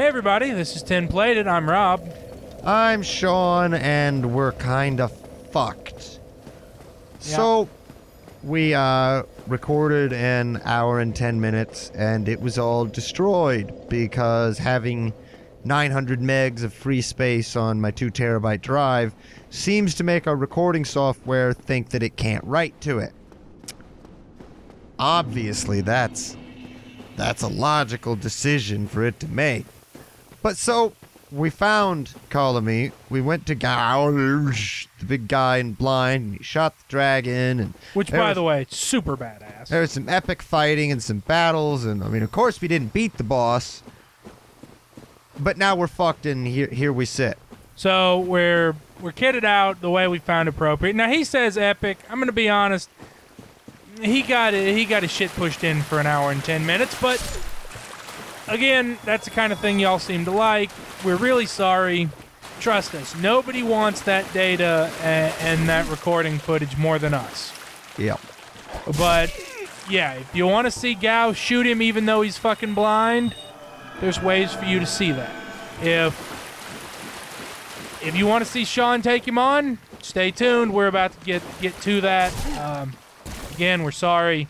Hey everybody, this is 10 Plated. I'm Rob. I'm Sean, and we're kinda fucked. Yeah. So, we recorded an hour and 10 minutes, and it was all destroyed because having 900 megs of free space on my 2 terabyte drive seems to make our recording software think that it can't write to it. Obviously, that's a logical decision for it to make. But so, we found Kalameet. We went to Gouge, the big guy in blind, and he shot the dragon. And Which, by the way, super badass. there was some epic fighting and some battles, and I mean, of course, we didn't beat the boss. But now we're fucked, and here we sit. So we're kitted out the way we found appropriate. Now he says epic. I'm gonna be honest. He got his shit pushed in for an hour and 10 minutes, but again, that's the kind of thing y'all seem to like. We're really sorry. Trust us, nobody wants that data and that recording footage more than us. Yep. But yeah, if you want to see Gao shoot him even though he's fucking blind, there's ways for you to see that. If you want to see Sean take him on, stay tuned. We're about to get to that. Again, we're sorry.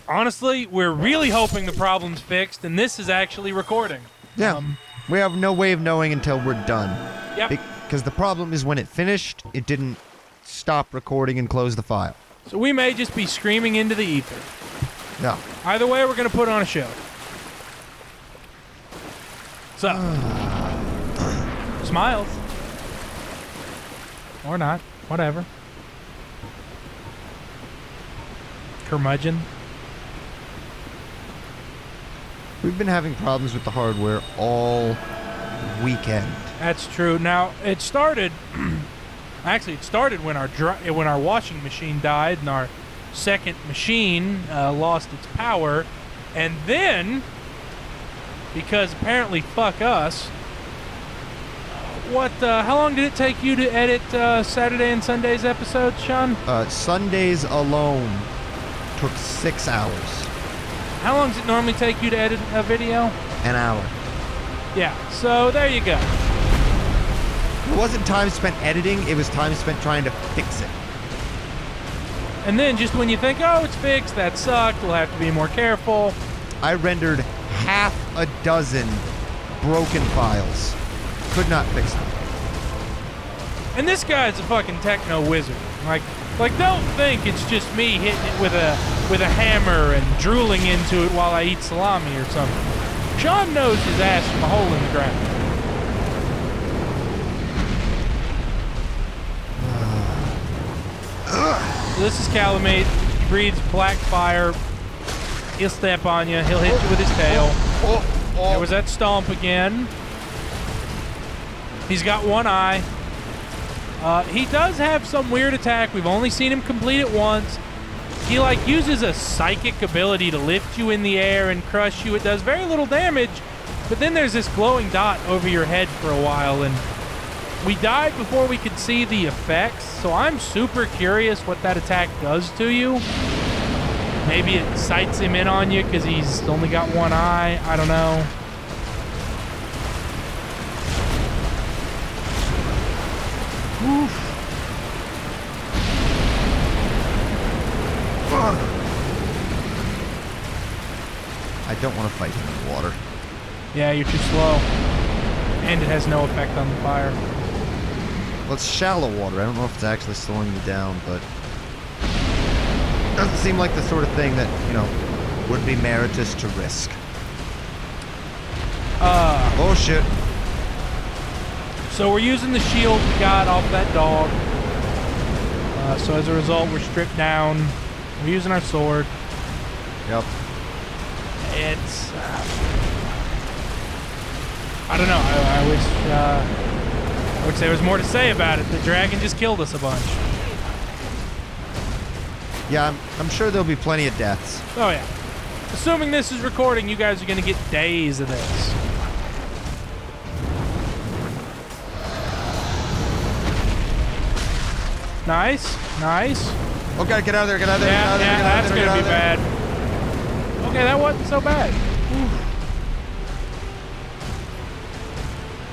Honestly, we're really hoping the problem's fixed, and this is actually recording. Yeah. We have no way of knowing until we're done. Yep. Because the problem is when it finished, it didn't stop recording and close the file. So we may just be screaming into the ether. No. Either way, we're going to put on a show. So, smiles. Or not. Whatever. Curmudgeon. We've been having problems with the hardware all weekend. That's true. Now, it started... Actually, it started when our washing machine died and our second machine lost its power. And then, because apparently fuck us, how long did it take you to edit Saturday and Sunday's episodes, Sean? Sundays alone took 6 hours. How long does it normally take you to edit a video? An hour. Yeah, so there you go. It wasn't time spent editing, it was time spent trying to fix it. And then just when you think, oh, it's fixed, that sucked, we'll have to be more careful. I rendered half a dozen broken files. Could not fix them. And this guy's a fucking techno wizard. Like don't think it's just me hitting it with a hammer and drooling into it while I eat salami or something. Sean knows his ass from a hole in the ground. So this is Kalameet. He breathes black fire. He'll step on you. He'll hit you with his tail. There was that stomp again. He's got one eye. He does have some weird attack. We've only seen him complete it once. He uses a psychic ability to lift you in the air and crush you. It does very little damage, but then there's this glowing dot over your head for a while, and we died before we could see the effects, so I'm super curious what that attack does to you. Maybe it sights him in on you because he's only got one eye. I don't know. Oof. I don't want to fight him in water. Yeah, you're too slow. And it has no effect on the fire. Well, it's shallow water. I don't know if it's actually slowing me down, but it doesn't seem like the sort of thing that, would be meritorious to risk. Oh, shit. So we're using the shield we got off that dog. So as a result, we're stripped down. We're using our sword. Yep. It's... I don't know. I wish there was more to say about it. The dragon just killed us a bunch. Yeah, I'm sure there'll be plenty of deaths. Oh, yeah. Assuming this is recording, you guys are going to get days of this. Nice, nice. Okay, get out of there, get out of there, get out of there, Yeah, get out that's of there, going to get be out of there. bad. Okay, that wasn't so bad.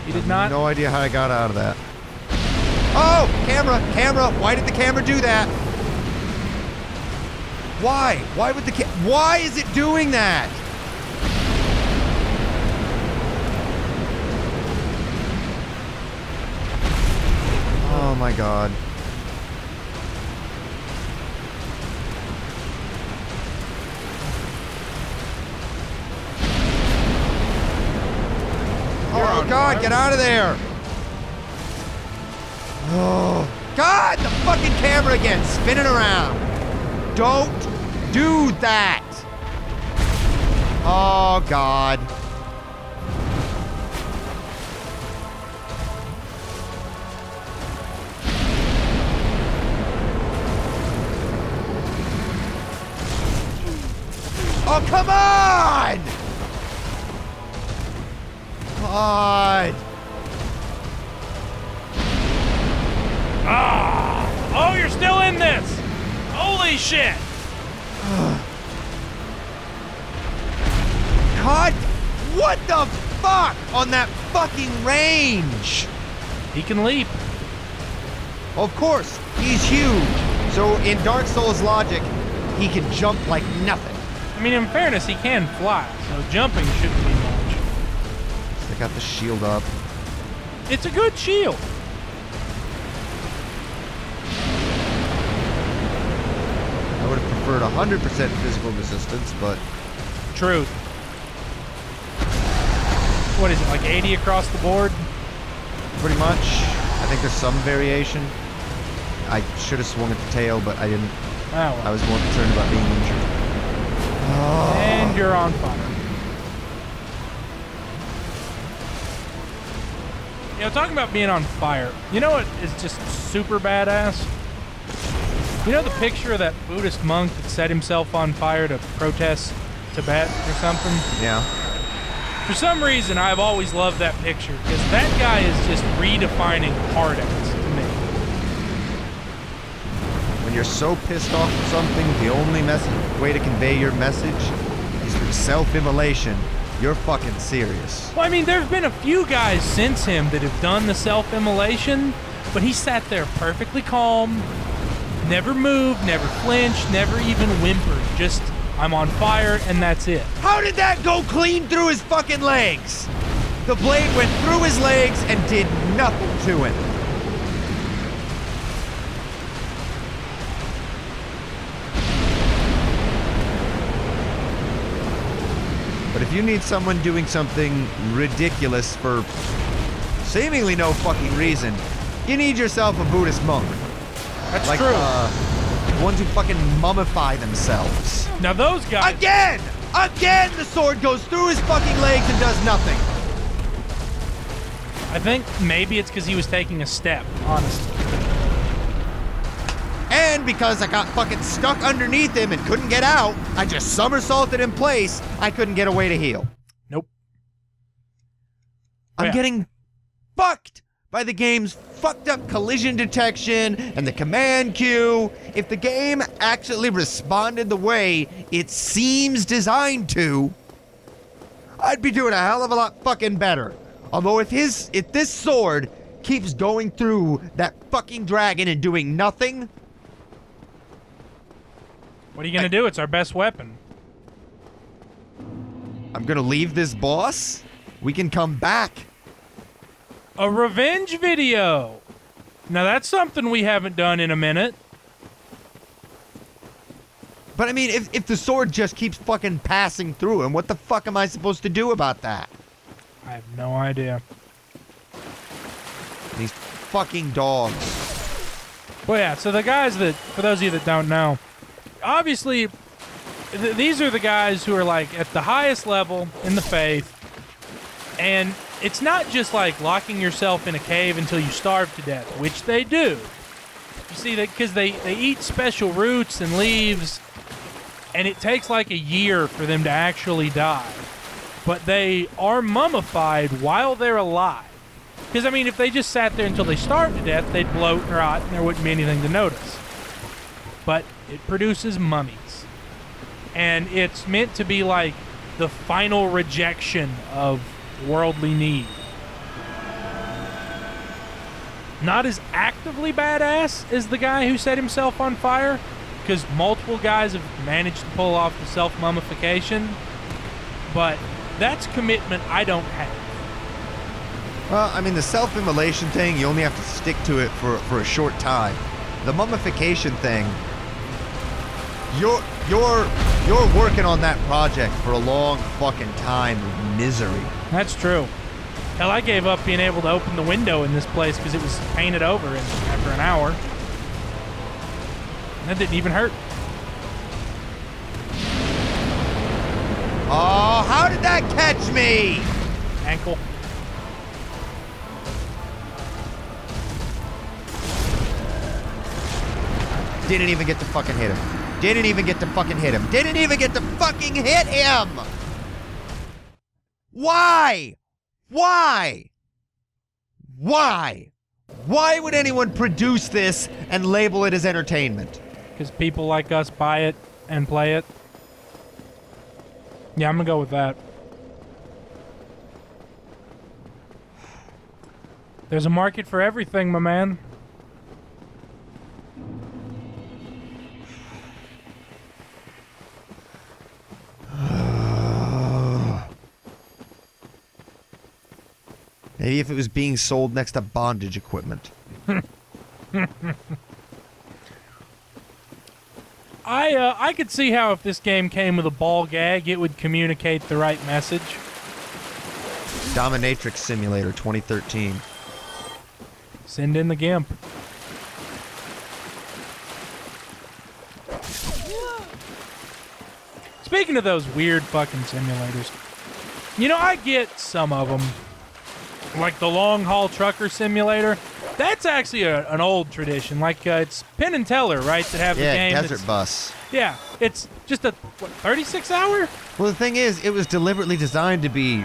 He did not. No idea how I got out of that. Oh, camera. Why did the camera do that? Why? Why is it doing that? Oh my god. Oh god, get out of there! Oh god, the fucking camera again, spinning around. Don't do that. Oh god. Oh, come on! God. Ah! Oh, you're still in this! Holy shit! God, what the fuck on that fucking range? He can leap. Of course, he's huge. So in Dark Souls logic, he can jump like nothing. I mean, in fairness, he can fly, so jumping shouldn't be much. They got the shield up. It's a good shield. I would have preferred 100% physical resistance, but... Truth. What is it, like 80 across the board? Pretty much. I think there's some variation. I should have swung at the tail, but I didn't. Oh, well. I was more concerned about being injured. Oh. And you're on fire. You know, talking about being on fire, you know what is just super badass? You know the picture of that Buddhist monk that set himself on fire to protest Tibet or something? Yeah. For some reason, I've always loved that picture, because that guy is just redefining hard ass to me. When you're so pissed off at something, the only way to convey your message is through self-immolation. You're fucking serious. Well, I mean, there's been a few guys since him that have done the self-immolation, but he sat there perfectly calm, never moved, never flinched, never even whimpered. Just, I'm on fire, and that's it. How did that go clean through his fucking legs? The blade went through his legs and did nothing to him. But if you need someone doing something ridiculous for seemingly no fucking reason, you need yourself a Buddhist monk. That's like, true. Ones who fucking mummify themselves. Now those guys... Again! Again the sword goes through his fucking legs and does nothing. I think maybe it's because he was taking a step, honestly. And because I got fucking stuck underneath him and couldn't get out, I just somersaulted in place. I couldn't get away to heal. Nope. I'm getting fucked by the game's fucked up collision detection and the command queue. If the game actually responded the way it seems designed to, I'd be doing a hell of a lot fucking better. Although if this sword keeps going through that fucking dragon and doing nothing... What are you gonna do? It's our best weapon. I'm gonna leave this boss. We can come back. A revenge video. Now that's something we haven't done in a minute. But I mean, if the sword just keeps fucking passing through him, what the fuck am I supposed to do about that? I have no idea. These fucking dogs. Well, yeah, so the guys that, for those of you that don't know, obviously, these are the guys who are, like, at the highest level in the faith, and it's not just, like, locking yourself in a cave until you starve to death, which they do. You see, because they eat special roots and leaves, and it takes, like, a year for them to actually die. But they are mummified while they're alive. Because, I mean, if they just sat there until they starved to death, they'd bloat and rot, and there wouldn't be anything to notice. But it produces mummies. And it's meant to be like the final rejection of worldly need. Not as actively badass as the guy who set himself on fire, because multiple guys have managed to pull off the self-mummification, but that's commitment I don't have. Well, I mean, the self-immolation thing, you only have to stick to it for a short time. The mummification thing, you're working on that project for a long fucking time of misery. That's true. Hell, I gave up being able to open the window in this place because it was painted over after an hour. That didn't even hurt. Oh, how did that catch me? Ankle. Didn't even get to fucking hit him. Didn't even get to fucking hit him. Didn't even get to fucking hit him! Why? Why? Why? Why would anyone produce this and label it as entertainment? Because people like us buy it and play it. Yeah, I'm gonna go with that. There's a market for everything, my man. Maybe if it was being sold next to bondage equipment. I could see how if this game came with a ball gag, it would communicate the right message. Dominatrix Simulator 2013. Send in the GIMP. Speaking of those weird fucking simulators, you know, I get some of them. Like the long haul trucker simulator. That's actually an old tradition. Like, it's Penn and Teller, right? That have the game. Yeah, Desert Bus. Yeah, it's just a, what, 36 hour? Well, the thing is, it was deliberately designed to be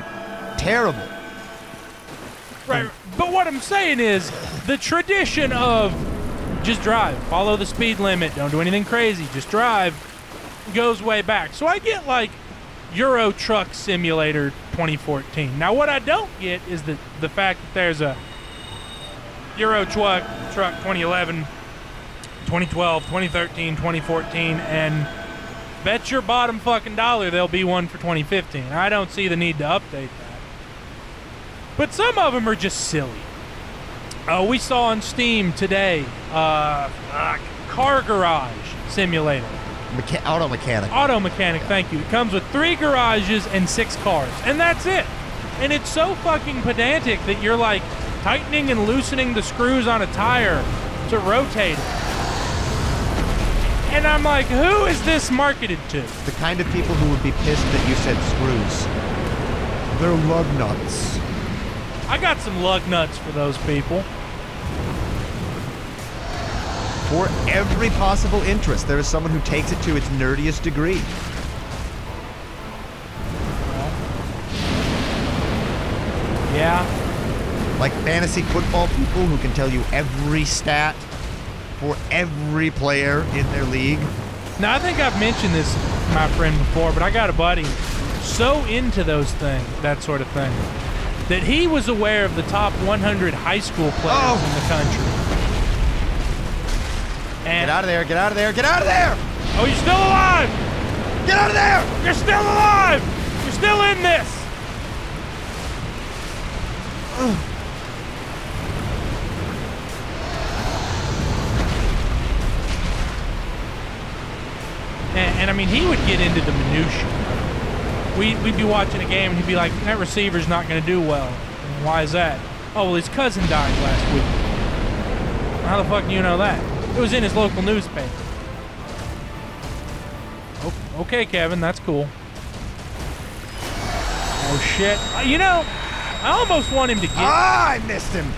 terrible. Right, but what I'm saying is, the tradition of just drive, follow the speed limit, don't do anything crazy, just drive, goes way back. So I get, like, Euro Truck Simulator 2014. Now, what I don't get is the fact that there's a Euro Truck 2011, 2012, 2013, 2014, and bet your bottom fucking dollar there'll be one for 2015. I don't see the need to update that. But some of them are just silly. We saw on Steam today, Car Garage Simulator. Auto mechanic. Auto mechanic, thank you. It comes with 3 garages and 6 cars, and that's it. And it's so fucking pedantic that you're like tightening and loosening the screws on a tire to rotate it. And I'm like, who is this marketed to? The kind of people who would be pissed that you said screws. They're lug nuts. I got some lug nuts for those people. For every possible interest, there is someone who takes it to its nerdiest degree. Yeah. Like fantasy football people who can tell you every stat for every player in their league. Now, I think I've mentioned this, my friend, before, but I got a buddy so into those things, that sort of thing, that he was aware of the top 100 high school players in the country. And get out of there, get out of there, get out of there! Oh, you're still alive! Get out of there! You're still alive! You're still in this! And I mean, he would get into the minutia. We'd be watching a game and he'd be like, that receiver's not going to do well. And why is that? Oh, well, his cousin died last week. How the fuck do you know that? It was in his local newspaper. Okay, Kevin, that's cool. Oh, shit. You know, I almost want him to get... Ah, I missed him!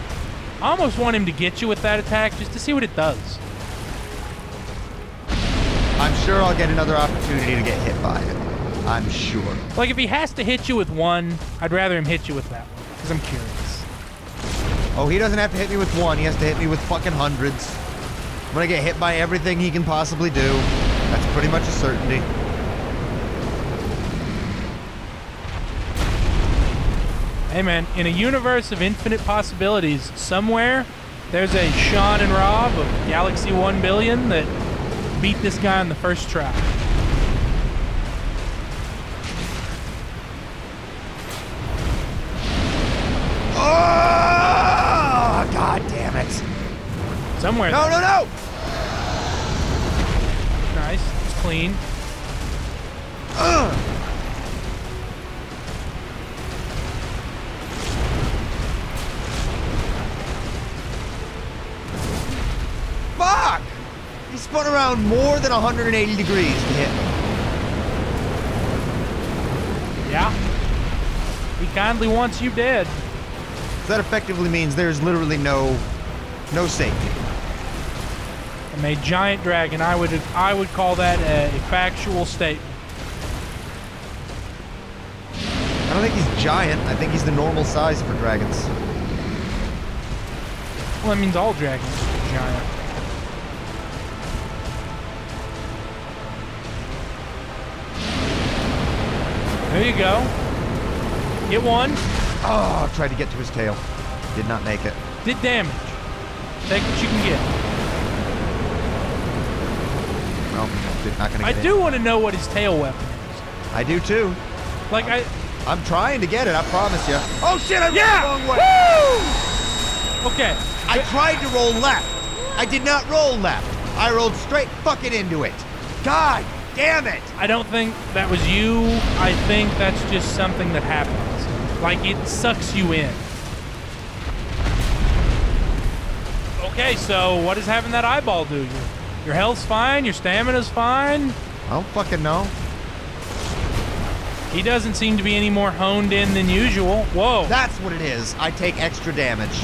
I almost want him to get you with that attack just to see what it does. I'm sure I'll get another opportunity to get hit by it. I'm sure. Like, if he has to hit you with one, I'd rather him hit you with that one, because I'm curious. Oh, he doesn't have to hit me with one. He has to hit me with fucking hundreds. I'm gonna get hit by everything he can possibly do. That's pretty much a certainty. Hey, man, in a universe of infinite possibilities, somewhere, There's a Sean and Robb of Galaxy 1 Billion that beat this guy on the first try. Oh, God damn it. Somewhere. No, no, no! Nice. It's clean. Fuck! He spun around more than 180 degrees to hit me. Yeah. He kindly wants you dead. So that effectively means there's literally no safety. I'm a giant dragon. I would call that a factual statement. I don't think he's giant. I think he's the normal size for dragons. Well, that means all dragons are giant. There you go. Get one. Oh, tried to get to his tail. Did not make it. Did damage. Take what you can get. Well, not gonna I get do want to know what his tail weapon is. I do too. Like, I'm trying to get it, I promise you. Oh shit, I went the wrong way. Woo! Okay. I tried to roll left. I did not roll left. I rolled straight fucking into it. God damn it. I don't think that was you. I think that's just something that happens. Like, it sucks you in. Okay, so what does having that eyeball do? Your health's fine, your stamina's fine. I don't fucking know. He doesn't seem to be any more honed in than usual. Whoa. That's what it is. I take extra damage.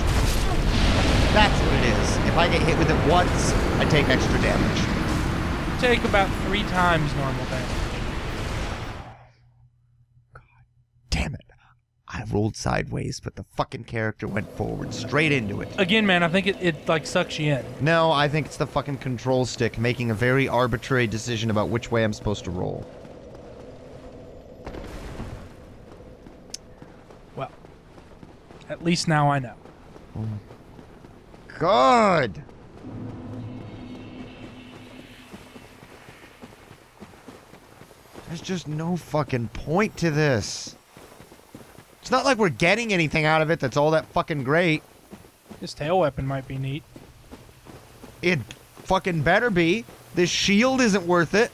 That's what it is. If I get hit with it once, I take extra damage. You take about 3 times normal damage. God damn it. I rolled sideways, but the fucking character went forward, straight into it. Again, man, I think it like sucks you in. No, I think it's the fucking control stick making a very arbitrary decision about which way I'm supposed to roll. Well, at least now I know. God! There's just no fucking point to this. It's not like we're getting anything out of it that's all that fucking great. This tail weapon might be neat. It fucking better be. This shield isn't worth it.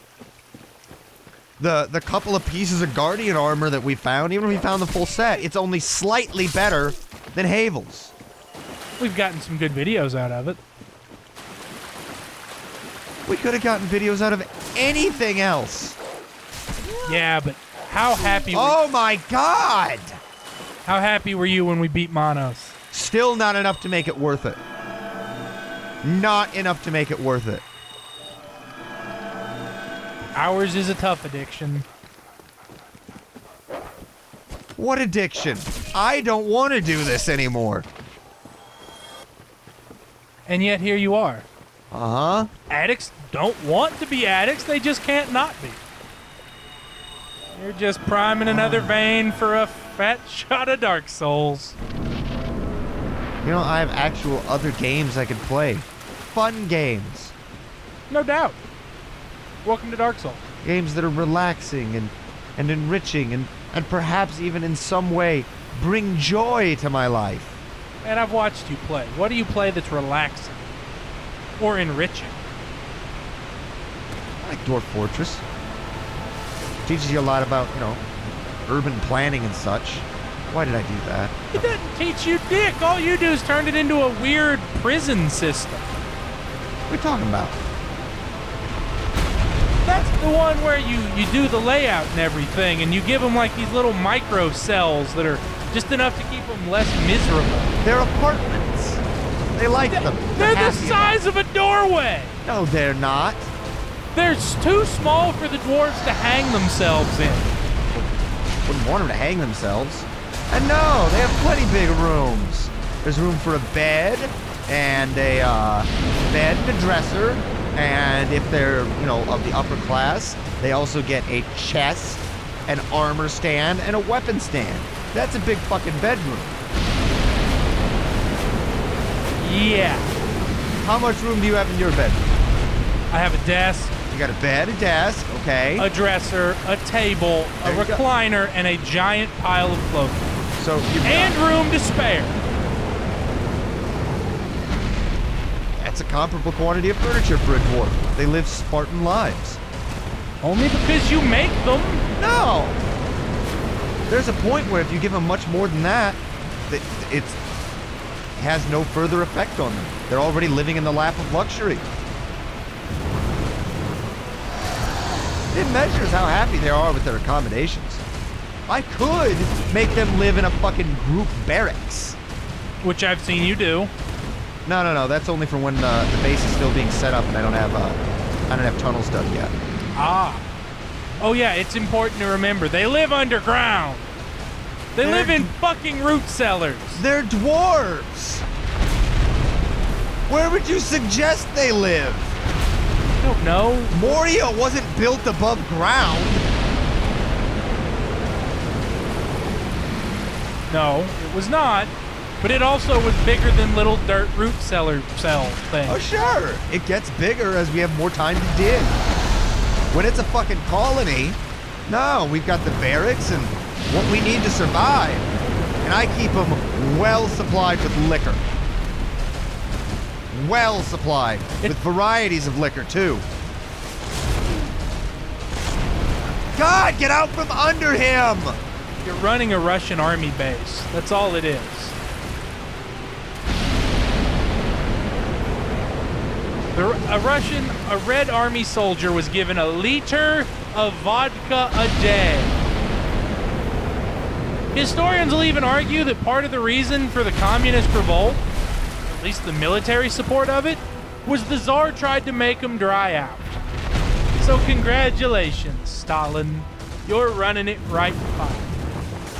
The couple of pieces of Guardian armor that we found, even if we found the full set, it's only slightly better than Havel's. We've gotten some good videos out of it. We could have gotten videos out of anything else. Yeah, but how happy Oh my god! How happy were you when we beat Monos? Still not enough to make it worth it. Not enough to make it worth it. Ours is a tough addiction. What addiction? I don't want to do this anymore. And yet here you are. Uh-huh. Addicts don't want to be addicts, they just can't not be. You're just priming another vein for a fat shot of Dark Souls. You know, I have actual other games I could play. Fun games. No doubt. Welcome to Dark Souls. Games that are relaxing and enriching and perhaps even in some way bring joy to my life. And I've watched you play. What do you play that's relaxing? Or enriching? I like Dwarf Fortress. Teaches you a lot about, you know, urban planning and such. Why did I do that? It doesn't teach you dick. All you do is turn it into a weird prison system. What are we talking about? That's the one where you do the layout and everything, and you give them like these little micro cells that are just enough to keep them less miserable. They're apartments. They like them. They're the size of a doorway. No, they're not. They're too small for the dwarves to hang themselves in. Wouldn't want them to hang themselves. And no, they have plenty big rooms. There's room for a bed and a dresser. And if they're, you know, of the upper class, they also get a chest, an armor stand, and a weapon stand. That's a big fucking bedroom. Yeah. How much room do you have in your bed? I have a desk. You got a bed, a desk, okay. A dresser, a table, a recliner, and a giant pile of clothing. So and room to spare. That's a comparable quantity of furniture for a dwarf. They live Spartan lives. Only because you make them. No! There's a point where if you give them much more than that, it has no further effect on them. They're already living in the lap of luxury. It measures how happy they are with their accommodations. I could make them live in a fucking group barracks. Which I've seen you do. No. That's only for when the base is still being set up and I don't have tunnels dug yet. Ah. Oh yeah, it's important to remember. They live underground. They live in fucking root cellars. They're dwarves. Where would you suggest they live? I don't know. Moria wasn't built above ground. No, it was not. But it also was bigger than little dirt root cellar cell thing. Oh, sure. It gets bigger as we have more time to dig. When it's a fucking colony, no, we've got the barracks and what we need to survive. And I keep them well supplied with liquor. Well supplied. With varieties of liquor, too. God, get out from under him! You're running a Russian army base. That's all it is. A Red Army soldier was given a liter of vodka a day. Historians will even argue that part of the reason for the communist revolt, at least the military support of it, was the Tsar tried to make them dry out. So congratulations, Stalin. You're running it right fine.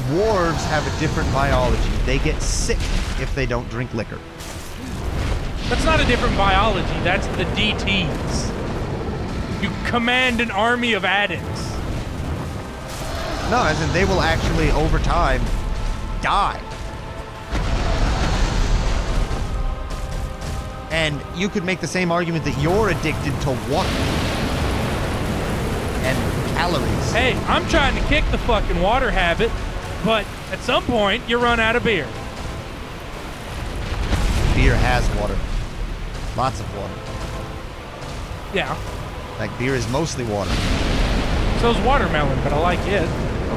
Dwarves have a different biology. They get sick if they don't drink liquor. That's not a different biology. That's the DTs. You command an army of addicts. No, as in they will actually, over time, die. And you could make the same argument that you're addicted to water. And calories. Hey, I'm trying to kick the fucking water habit, but at some point, you run out of beer. Beer has water. Lots of water. Yeah. Like, beer is mostly water. So's watermelon, but I like it.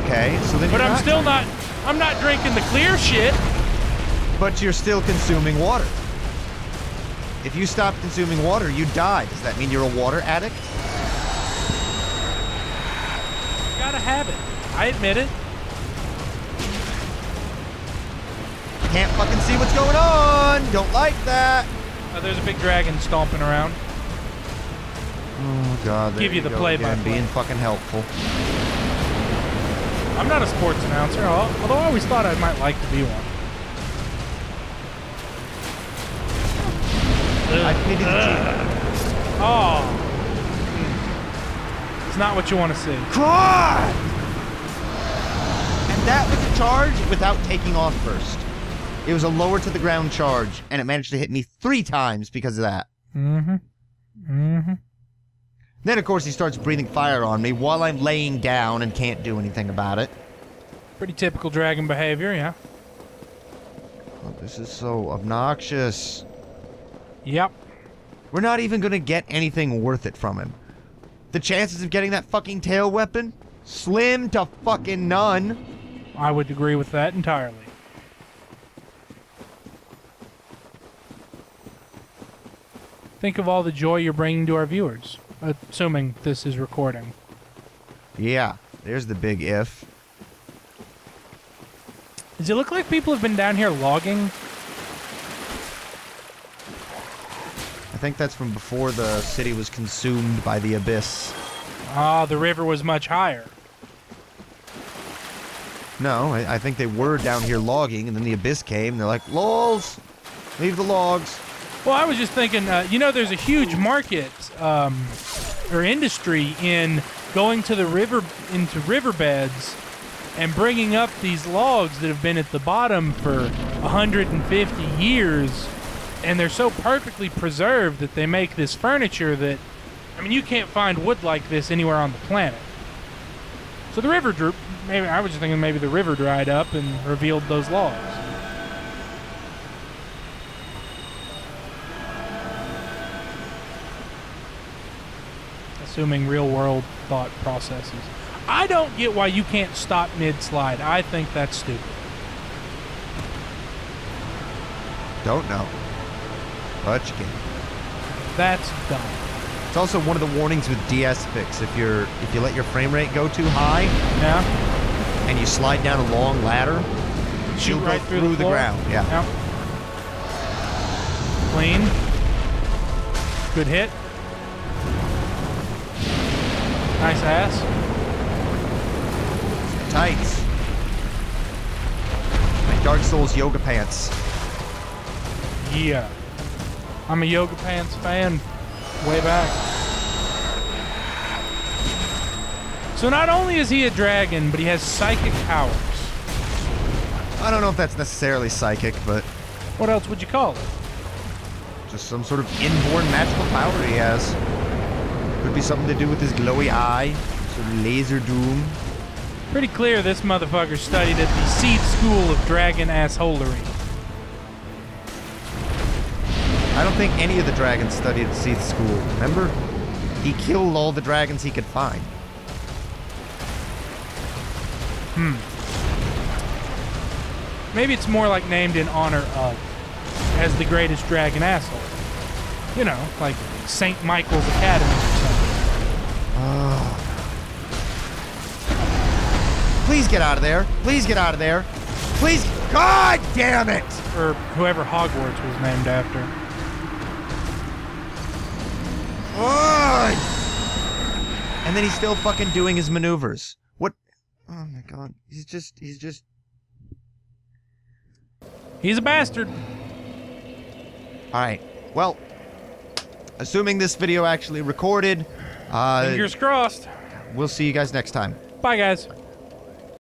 Okay, so then But I'm not drinking the clear shit. But you're still consuming water. If you stop consuming water, you die. Does that mean you're a water addict? Gotta have it. I admit it. Can't fucking see what's going on. Don't like that. There's a big dragon stomping around. Oh, God. Give you the play-by-play. Being fucking helpful. I'm not a sports announcer, although I always thought I might like to be one. I pity the team. Oh. It's not what you want to see. God! And that was a charge without taking off first. It was a lower to the ground charge, and it managed to hit me 3 times because of that. Mm-hmm. Mm-hmm. Then, of course, he starts breathing fire on me while I'm laying down and can't do anything about it. Pretty typical dragon behavior, yeah. Oh, this is so obnoxious. Yep. We're not even gonna get anything worth it from him. The chances of getting that fucking tail weapon? Slim to fucking none. I would agree with that entirely. Think of all the joy you're bringing to our viewers, assuming this is recording. Yeah, there's the big if. Does it look like people have been down here logging? I think that's from before the city was consumed by the abyss. Ah, the river was much higher. No, I think they were down here logging, and then the abyss came, and they're like, lols, leave the logs. Well, I was just thinking, you know, there's a huge market or industry in going to the river, into riverbeds, and bringing up these logs that have been at the bottom for 150 years And they're so perfectly preserved that they make this furniture that, I mean, you can't find wood like this anywhere on the planet. So the river drew, maybe I was just thinking maybe the river dried up and revealed those logs. Assuming real world thought processes. I don't get why you can't stop mid-slide. I think that's stupid. Don't know. But you can. That's dumb. It's also one of the warnings with DS Fix. If you let your frame rate go too high, yeah, and you slide down a long ladder, shoot right through the floor. ground. Yeah. Yep. Clean. Good hit. Nice ass. Tights. Like Dark Souls yoga pants. Yeah. I'm a yoga pants fan way back. So not only is he a dragon, but he has psychic powers. I don't know if that's necessarily psychic, but What else would you call it? just some sort of inborn magical power he has. Could be something to do with his glowy eye, sort of laser doom. Pretty clear this motherfucker studied at the Seed School of Dragon Assholery. I don't think any of the dragons studied at Seath School. Remember? He killed all the dragons he could find. Maybe it's more like named in honor of, as the greatest dragon asshole. You know, like St. Michael's Academy or something. Please get out of there. Please get out of there. Please. God damn it! Or whoever Hogwarts was named after. And then he's still fucking doing his maneuvers. What? Oh my god. He's just... He's a bastard. Alright. Well, assuming this video actually recorded, Fingers crossed. we'll see you guys next time. Bye, guys.